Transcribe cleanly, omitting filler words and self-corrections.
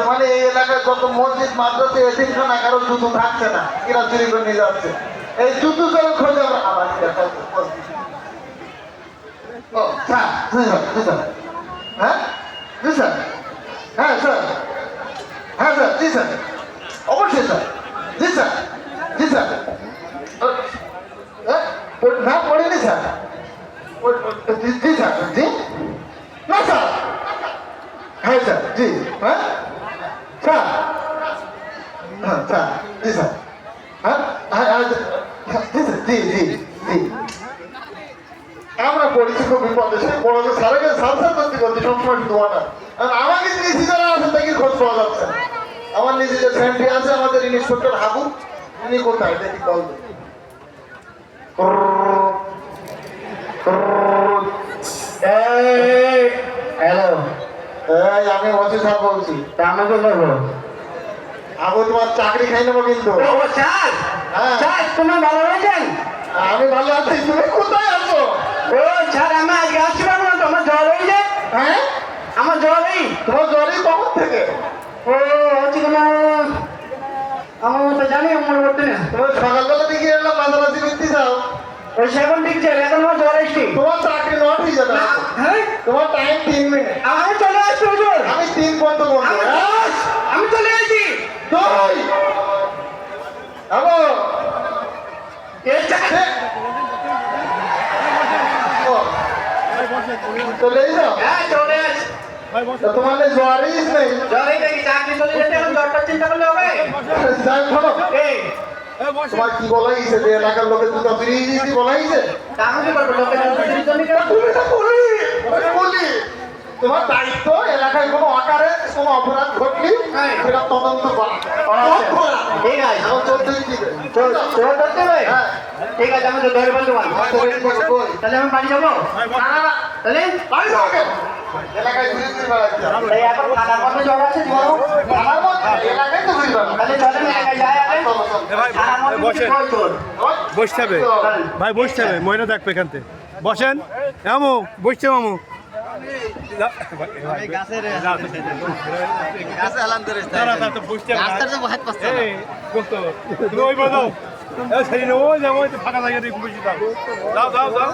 মানে এই এলাকায় যত মসজিদ মাদ্রাসা এতিমখানা কারো জুতো থাকছে না, এরা চুরি করে নিয়ে যাচ্ছে। এই জুতো করে খোঁজে আমরা আবার ও স্যার, হ্যাঁ জি স্যার, হ্যাঁ স্যার, হ্যাঁ স্যার, জি স্যার, অবশ্যই স্যার, জি স্যার, জি স্যার, না পড়েনি স্যার, জি স্যার, জি না স্যার, হ্যাঁ স্যার, জি, হ্যাঁ স্যার, হ্যাঁ স্যার, জি স্যার, হ্যাঁ হ্যাঁ জি স্যার, জি জি জি আমরা পড়েছি খুব বিপদে, সে বড় সারা কাছে সাবধান করতে করতে সবসময় দোয়া না। আর আমাকে নিজে যারা আছে তাকে খোঁজ পাওয়া যাচ্ছে না। আমার নিজে যে ফ্রেন্ডটি আছে আমাদের ইন্সপেক্টর হাবু, তিনি কোথায় দেখি কল দিই। হ্যালো, এই আমি অসি স্যার বলছি। আমাকে বলবো আবু তোমার চাকরি খাই নেবো কিন্তু। স্যার, হ্যাঁ স্যার তুমি ভালো রয়েছেন? আমি ভালো আছি, তুমি কোথায় আছো? ও স্যার, আমি আজকে আসতে পারবো না, তোমার জ্বর হয়েছে? হ্যাঁ আমার জ্বর নেই। তোমার জ্বরই কখন থেকে? ও হচ্ছে কেন আমার তো জানি আমার করতে না। তোমার সকালবেলা দিকে এলাম মাঝামাঝি বৃত্তি যাও। ওই সেখন ঠিক আছে, এখন আমার জ্বর এসছি। তোমার চাকরি নট হয়ে যাবে। হ্যাঁ, তোমার টাইম 3 মিনিট। আমি চলে আসছি হুজুর। আমি 3 বন্ধ করবো। আমি চলে আসছি। দুই আবো এই চাকরি চলে এসো। হ্যাঁ চলে আসছি। তোমার জ্বরই নেই। জ্বরই নেই, চাকরি চলে যেতে এখন জ্বরটা চিন্তা করলে হবে? যাই ভালো। এই তোমার কি বলা হয়েছে যে এলাকার লোকের দুটো ফিরিয়ে দিয়েছি বলা হয়েছে? তা আমি কি করবো? লোকের তুমি তো বলি বলি তোমার দায়িত্ব এলাকায় কোনো আকারে কোনো অপরাধ ঘটলি সেটা তদন্ত করা। ঠিক আছে, আমার 14 দিকে চোর ধরতে হবে? হ্যাঁ ঠিক আছে, আমি তো ধরে ফেলতে পারবো। তাহলে আমি বাড়ি যাবো? না না না তাহলে বাড়ি যাও কেন? এলাকায় ঘুরে ঘুরে বেড়াচ্ছে। এই এখন খানার মধ্যে জ্বর আছে বলো? আমার মধ্যে এলাকায় তো ঘুরে বেড়াচ্ছে। তাহলে চলে না একাই যায় আগে? খানার মধ্যে বসেন। কই চোর? বসতে হবে ভাই, বসতে হবে, ময়না দেখবে এখান থেকে। বসেন মামু, বসছে মামু। ফাঁকা জায়গা দিয়ে বসে দাও, দাও দাও দাও।